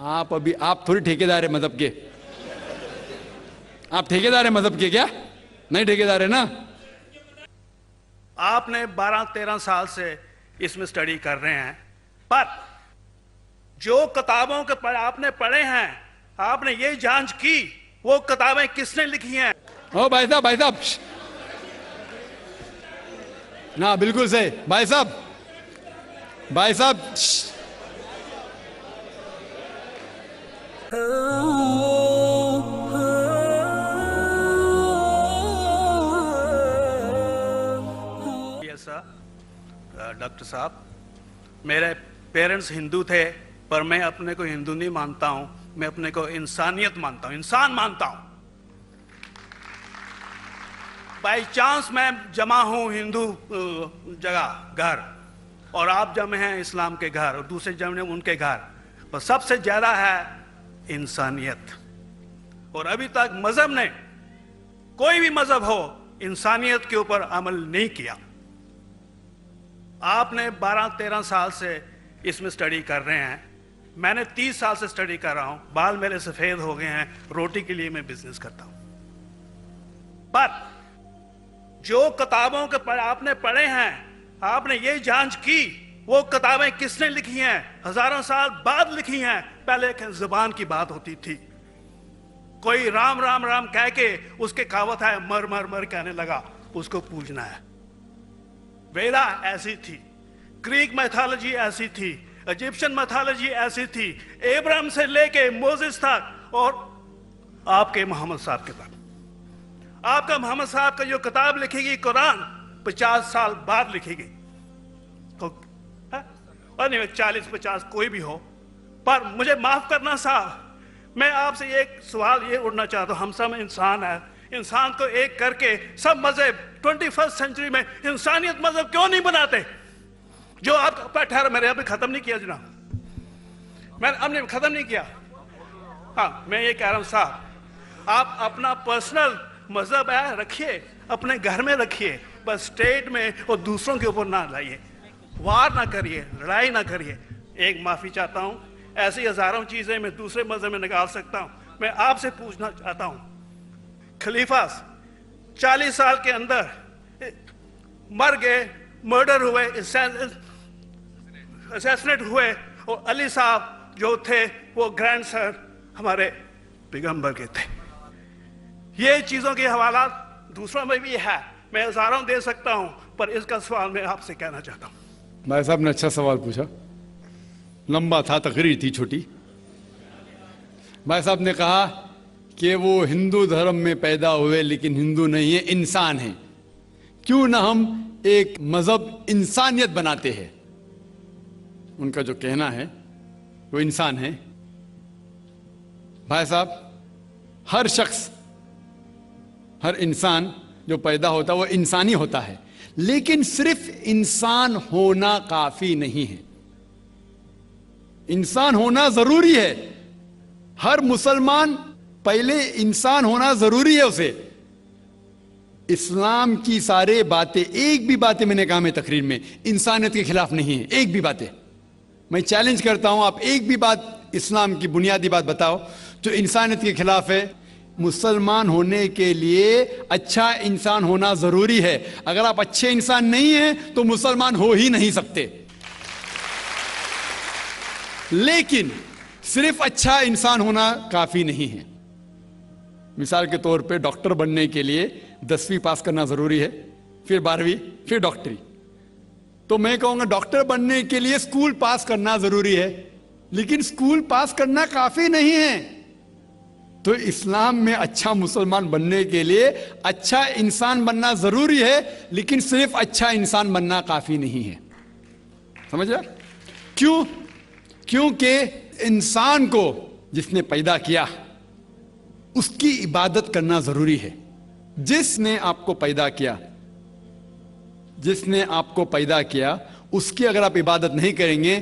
आप थोड़ी ठेकेदार है मजहब के। आप ठेकेदार है मजहब के क्या? नहीं ठेकेदार है ना। आपने 12-13 साल से इसमें स्टडी कर रहे हैं, पर जो किताबों के आपने पढ़े हैं, आपने ये जांच की वो किताबें किसने लिखी हैं? ओ भाई साहब ना, बिल्कुल सही भाई साहब। डॉक्टर साहब, मेरे पेरेंट्स हिंदू थे, पर मैं अपने को हिंदू नहीं मानता हूं, मैं अपने को इंसानियत मानता हूं, इंसान मानता हूं। बाई चांस मैं जमा हूं हिंदू जगह घर, और आप जमे हैं इस्लाम के घर, और दूसरे जमे उनके घर, पर सबसे ज्यादा है इंसानियत। और अभी तक मजहब ने, कोई भी मजहब हो, इंसानियत के ऊपर अमल नहीं किया। आपने 12-13 साल से इसमें स्टडी कर रहे हैं, मैंने 30 साल से स्टडी कर रहा हूं, बाल मेरे सफेद हो गए हैं, रोटी के लिए मैं बिजनेस करता हूं। पर जो किताबों के आपने पढ़े हैं, आपने ये जांच की वो किताबें किसने लिखी हैं? हजारों साल बाद लिखी हैं। पहले एक जुबान की बात होती थी, कोई राम राम राम कह के उसके कहावत है मर मर मर कहने लगा, उसको पूजना है। वेदा ऐसी थी, ग्रीक मैथोलॉजी ऐसी थी, इजिप्शियन मैथोलॉजी ऐसी थी, इब्राहिम से लेके मोसेस तक, और आपके मोहम्मद साहब के तक। आपका मोहम्मद साहब का जो किताब लिखेगी कुरान 50 साल बाद लिखेगी, तो और नहीं 40-50 कोई भी हो। पर मुझे माफ करना साहब, मैं आपसे एक सवाल ये उठना चाहता हूं, हम सब इंसान है, इंसान को एक करके सब मजहब 21st सेंचुरी में इंसानियत मजहब क्यों नहीं बनाते? जो आप ठहर, मैंने अभी खत्म नहीं किया जनाब, मैंने हमने खत्म नहीं किया। हाँ, मैं ये कह रहा हूं साहब, आप अपना पर्सनल मजहब है रखिए, अपने घर में रखिए, बस स्टेट में और दूसरों के ऊपर ना लाइए, वार ना करिए, लड़ाई ना करिए। एक माफी चाहता हूं, ऐसी हजारों चीजें मैं दूसरे मजहब में निकाल सकता हूं। मैं आपसे पूछना चाहता हूं, खलीफा 40 साल के अंदर मर गए, मर्डर हुए, असैसिनेट हुए, और अली साहब जो थे वो ग्रैंडसन हमारे पैगंबर के थे। ये चीजों के हवाला दूसरों में भी है, मैं हजारों दे सकता हूं, पर इसका सवाल मैं आपसे कहना चाहता हूं। भाई साहब ने अच्छा सवाल पूछा, लंबा था, तकरीर थी छोटी। भाई साहब ने कहा कि वो हिंदू धर्म में पैदा हुए लेकिन हिंदू नहीं है, इंसान है। क्यों ना हम एक मजहब इंसानियत बनाते हैं? उनका जो कहना है वो इंसान है। भाई साहब, हर शख्स, हर इंसान जो पैदा होता है वो इंसानी होता है, लेकिन सिर्फ इंसान होना काफी नहीं है। इंसान होना जरूरी है। हर मुसलमान पहले इंसान होना जरूरी है उसे। इस्लाम की सारे बातें, एक भी बातें मैंने कहा मैं तकरीर में, इंसानियत के खिलाफ नहीं है। एक भी बातें मैं चैलेंज करता हूं, आप एक भी बात इस्लाम की बुनियादी बात बताओ जो इंसानियत के खिलाफ है। मुसलमान होने के लिए अच्छा इंसान होना जरूरी है। अगर आप अच्छे इंसान नहीं हैं तो मुसलमान हो ही नहीं सकते। लेकिन सिर्फ अच्छा इंसान होना काफी नहीं है। मिसाल के तौर पे डॉक्टर बनने के लिए 10वीं पास करना जरूरी है, फिर 12वीं, फिर डॉक्टरी। तो मैं कहूंगा डॉक्टर बनने के लिए स्कूल पास करना जरूरी है, लेकिन स्कूल पास करना काफी नहीं है। तो इस्लाम में अच्छा मुसलमान बनने के लिए अच्छा इंसान बनना जरूरी है, लेकिन सिर्फ अच्छा इंसान बनना काफी नहीं है। समझ रहे? क्यों? क्योंकि इंसान को जिसने पैदा किया उसकी इबादत करना जरूरी है। जिसने आपको पैदा किया, जिसने आपको पैदा किया, उसकी अगर आप इबादत नहीं करेंगे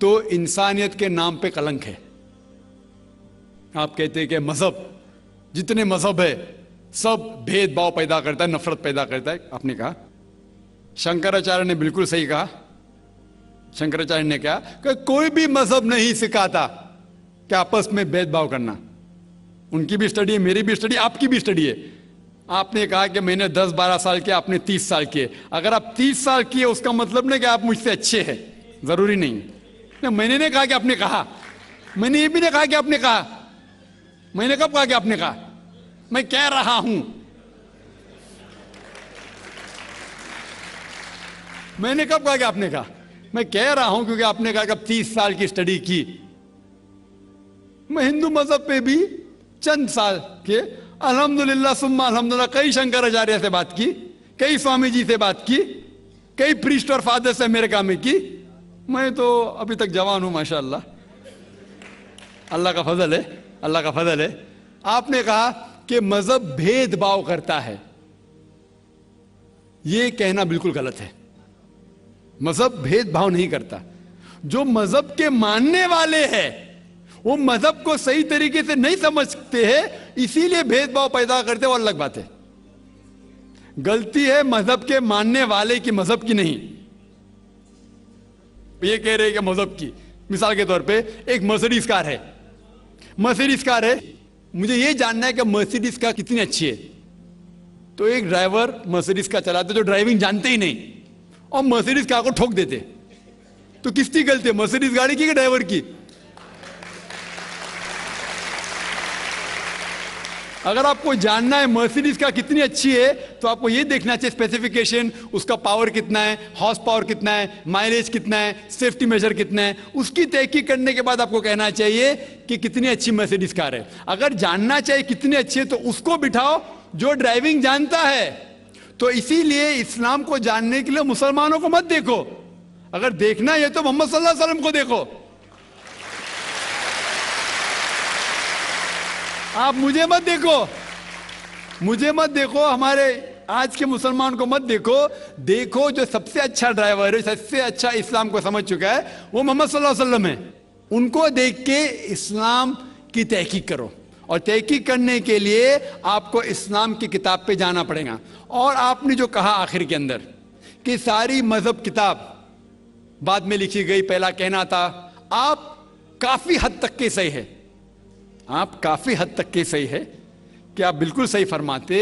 तो इंसानियत के नाम पे कलंक है। आप कहते हैं कि मजहब, जितने मजहब है सब भेदभाव पैदा करता है, नफरत पैदा करता है। आपने कहा, शंकराचार्य ने बिल्कुल सही कहा। शंकराचार्य ने कहा कि कोई भी मजहब नहीं सिखाता कि आपस में भेदभाव करना। उनकी भी स्टडी है, मेरी भी स्टडी, आपकी भी स्टडी है। आपने कहा कि मैंने 10-12 साल किया, आपने 30 साल किए। अगर आप 30 साल किए उसका मतलब नहीं कि आप मुझसे अच्छे हैं, जरूरी नहीं। मैंने नहीं कहा कि आपने कहा, मैंने ये भी नहीं कहा कि आपने कहा। मैंने कब कहा कि आपने कहा? मैं कह रहा हूं, मैंने कब कहा कि आपने कहा? मैं कह रहा हूं क्योंकि आपने कहा कि अब 30 साल की स्टडी की। मैं हिंदू मजहब पे भी चंद साल के अल्हम्दुलिल्लाह सुम्मा अल्हम्दुलिल्लाह कई शंकराचार्य से बात की, कई स्वामी जी से बात की, कई प्रीस्ट और फादर से अमेरिका में की। मैं तो अभी तक जवान हूं माशाअल्लाह, अल्लाह का फजल है, अल्लाह का फजल है। आपने कहा कि मजहब भेदभाव करता है, यह कहना बिल्कुल गलत है। मजहब भेदभाव नहीं करता। जो मजहब के मानने वाले हैं वो मजहब को सही तरीके से नहीं समझते हैं, इसीलिए भेदभाव पैदा करते, वो अलग बात है। गलती है मजहब के मानने वाले की, मजहब की नहीं। ये कह रहे हैं कि मजहब की, मिसाल के तौर पे एक मर्सिडीज कार है, मर्सिडीज कार है, मुझे ये जानना है कि मर्सिडीज कार कितनी अच्छी है। तो एक ड्राइवर मर्सिडीज कार चलाते जो ड्राइविंग जानते ही नहीं और मर्सिडीज कार को ठोक देते, तो किसकी गलती है, मर्सिडीज गाड़ी की कि ड्राइवर की? अगर आपको जानना है मर्सिडीज कार कितनी अच्छी है तो आपको यह देखना चाहिए स्पेसिफिकेशन, उसका पावर कितना है, हॉर्स पावर कितना है, माइलेज कितना है, सेफ्टी मेजर कितना है। उसकी तहकीक करने के बाद आपको कहना चाहिए कि कितनी अच्छी मर्सिडीज कार है। अगर जानना चाहिए कितनी अच्छी है तो उसको बिठाओ जो ड्राइविंग जानता है। तो इसीलिए इस्लाम को जानने के लिए मुसलमानों को मत देखो, अगर देखना है तो मोहम्मद सल्लल्लाहु अलैहि वसल्लम को देखो। आप मुझे मत देखो, मुझे मत देखो, हमारे आज के मुसलमान को मत देखो। देखो जो सबसे अच्छा ड्राइवर है, सबसे अच्छा इस्लाम को समझ चुका है, वो मोहम्मद सल्लल्लाहु अलैहि वसल्लम है। उनको देख के इस्लाम की तहकीक करो, और तहकीक करने के लिए आपको इस्लाम की किताब पे जाना पड़ेगा। और आपने जो कहा आखिर के अंदर कि सारी मजहब किताब बाद में लिखी गई, पहला कहना था, आप काफी हद तक के सही है, आप काफी हद तक के सही है कि आप बिल्कुल सही फरमाते,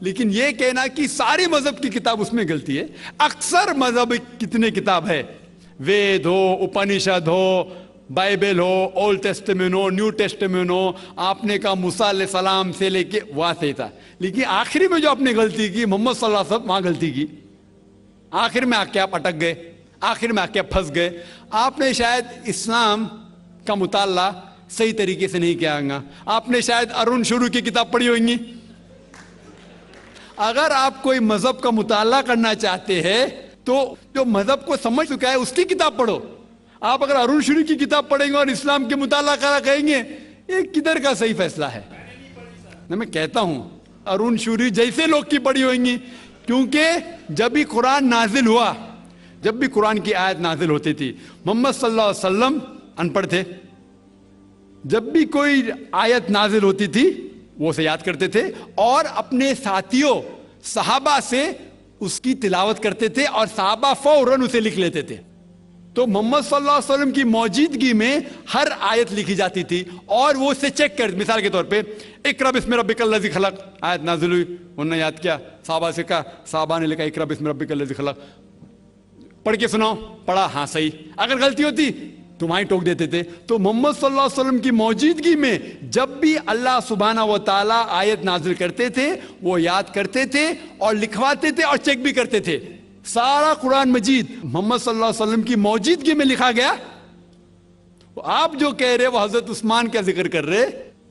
लेकिन यह कहना कि सारी मजहब की किताब, उसमें गलती है। अक्सर मजहब कितने किताब है, वेद हो, उपनिषद हो, बाइबल हो, ओल्ड टेस्टामेंट हो, न्यू टेस्टामेंट हो, आपने कहा मूसा अलैहिस्सलाम से लेके वहां से था, लेकिन आखिरी में जो आपने गलती की मोहम्मद सल्लल्लाहु अलैहि वसल्लम, वहां गलती की। आखिर में आके आप अटक गए, आखिर में आके आप फंस गए। आपने शायद इस्लाम का मुताला सही तरीके से नहीं किया होगा, आपने शायद अरुण शुरू की किताब पढ़ी होगी। अगर आप कोई मजहब का मुताला करना चाहते हैं तो जो मजहब को समझ चुका है उसकी किताब पढ़ो। आप अगर अरुण शुरू की किताब पढ़ेंगे और इस्लाम के मुताला करा कहेंगे, ये किधर का सही फैसला है? मैं कहता हूं अरुण शुरी जैसे लोग की पढ़ी होंगी, क्योंकि जब भी कुरान नाजिल हुआ, जब भी कुरान की आयत नाजिल होती थी, मोहम्मद सल्लल्लाहु अलैहि वसल्लम अनपढ़ थे। जब भी कोई आयत नाजिल होती थी वो उसे याद करते थे और अपने साथियों सहाबा से उसकी तिलावत करते थे, और सहाबा फौरन उसे लिख लेते थे। तो मोहम्मद सल्लल्लाहु अलैहि वसल्लम की मौजूदगी में हर आयत लिखी जाती थी और वो उसे चेक कर, मिसाल के तौर पे इक़रा बिस्मि रब्बिकल लज़ी खलक़ आयत नाजिल हुई, उन्होंने याद किया, सहाबा से कहा, सहाबा ने लिखा इक़रा बिस्मि रब्बिकल लज़ी खलक़, पढ़ के सुनाओ, पढ़ा, हाँ सही। अगर गलती होती तो वहीं टोक देते थे। तो मोहम्मद सल्लल्लाहु अलैहि वसल्लम की मौजूदगी में जब भी अल्लाह सुब्हानहू व तआला आयत नाजिल करते थे वो याद करते थे और लिखवाते थे और चेक भी करते थे। सारा कुरान मजीद मोहम्मद सल्लल्लाहु अलैहि वसल्लम की मौजूदगी में लिखा गया। आप जो कह रहे वो हजरत उस्मान का जिक्र कर रहे,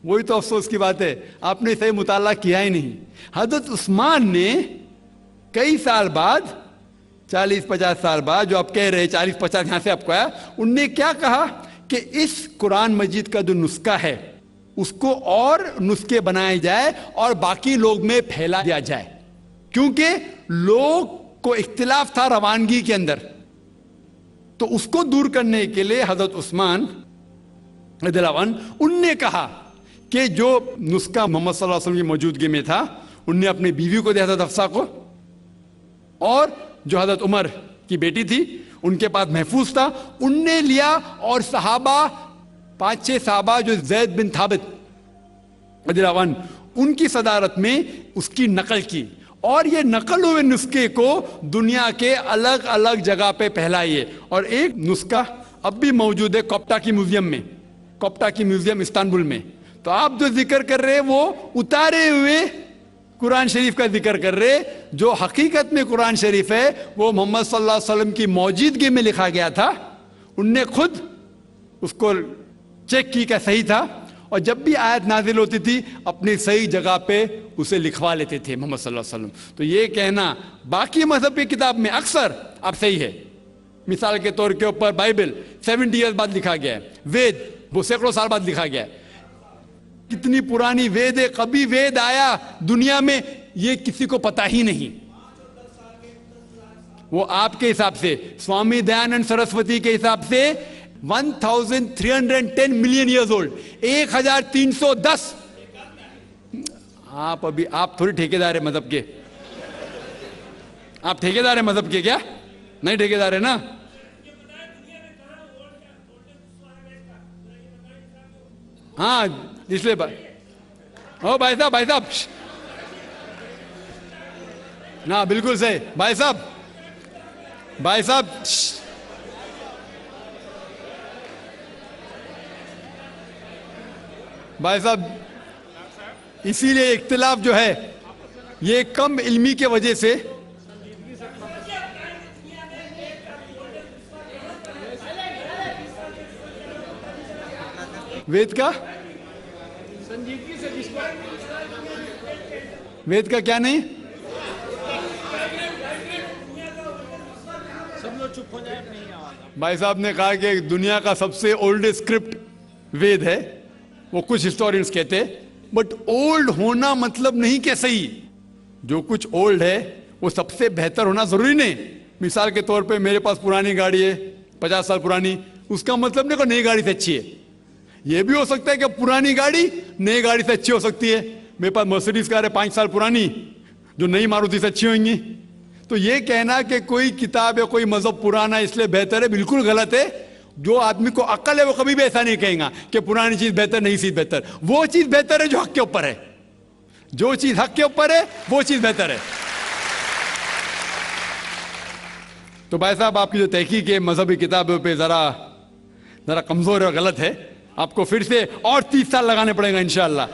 वही तो अफसोस की बात है, आपने सही मुताला किया ही नहीं। हजरत उस्मान ने कई साल बाद, 40-50 साल बाद, जो आप कह रहे 40-50 यहां से आपको आया, उनने क्या कहा कि इस कुरान मजीद का जो नुस्खा है उसको और नुस्खे बनाए जाए और बाकी लोग में फैला दिया जाए, क्योंकि लोग को इख्तिलाफ था रवानगी के अंदर। तो उसको दूर करने के लिए हजरत उस्मान रज़ियल्लाहु अन्हु उनने कहा कि जो नुस्खा मोहम्मद सल्लल्लाहु अलैहि वसल्लम की मौजूदगी में था, उनने अपनी बीवी को दिया, हजरत हफ्सा को, और जो हजरत उमर की बेटी थी उनके पास महफूज था, उनने लिया और सहाबा 5-6 साहबा जो जैद बिन थाबित रज़ियल्लाहु अन्हु, उनकी सदारत में उसकी नकल की, और ये नकल हुए नुस्खे को दुनिया के अलग अलग जगह पे फैलाइए। और एक नुस्खा अब भी मौजूद है कोप्टा की म्यूजियम में, कोप्टा की म्यूजियम इस्तांबुल में। तो आप जो जिक्र कर रहे हैं वो उतारे हुए कुरान शरीफ का जिक्र कर रहे, जो हकीकत में कुरान शरीफ है वो मोहम्मद सल्लल्लाहु अलैहि वसल्लम की मौजूदगी में लिखा गया था। उनने खुद उसको चेक की क्या सही था, और जब भी आयत नाजिल होती थी अपनी सही जगह पे उसे लिखवा लेते थे मोहम्मद सल्लल्लाहु अलैहि वसल्लम। तो ये कहना बाकी मजहब की किताब में अक्सर अब सही है। मिसाल के तौर के ऊपर बाइबल 70 ईयर्स बाद लिखा गया है, वेद वो सैकड़ों साल बाद लिखा गया है। कितनी पुरानी वेद है, कभी वेद आया दुनिया में ये किसी को पता ही नहीं। वो आपके हिसाब से, स्वामी दयानंद सरस्वती के हिसाब से 1310 मिलियन ईयर्स ओल्ड, 1310। आप थोड़ी ठेकेदार है मजहब के, आप ठेकेदार है मजहब के क्या? नहीं ठेकेदार है ना। हाँ इसलिए ओ भाई साहब ना, बिल्कुल सही भाई साहब भाई साहब, इसीलिए इख्तिलाफ जो है ये कम इल्मी के वजह से। वेद का वेद का क्या नहीं, सब लोग चुप हो जाए। भाई साहब ने कहा कि दुनिया का सबसे ओल्डेस्ट स्क्रिप्ट वेद है, वो कुछ हिस्टोरियंस कहते हैं, बट ओल्ड होना मतलब नहीं कि सही। जो कुछ ओल्ड है वो सबसे बेहतर होना जरूरी नहीं। मिसाल के तौर पे मेरे पास पुरानी गाड़ी है 50 साल पुरानी, उसका मतलब नहीं कि नई गाड़ी से अच्छी है। ये भी हो सकता है कि पुरानी गाड़ी नई गाड़ी से अच्छी हो सकती है। मेरे पास मर्सिडीज कार है 5 साल पुरानी, जो नई मारुति से अच्छी होंगी। तो ये कहना कि कोई किताब या कोई मजहब पुराना इसलिए बेहतर है, बिल्कुल गलत है। जो आदमी को अक्ल है वो कभी भी ऐसा नहीं कहेगा कि पुरानी चीज बेहतर, नई चीज बेहतर। वो चीज बेहतर है जो हक के ऊपर है, जो चीज हक के ऊपर है वो चीज बेहतर है। तो भाई साहब, आपकी जो तहकीक है मजहबी किताबों पे जरा कमजोर और गलत है। आपको फिर से और 30 साल लगाने पड़ेगा इंशाअल्लाह।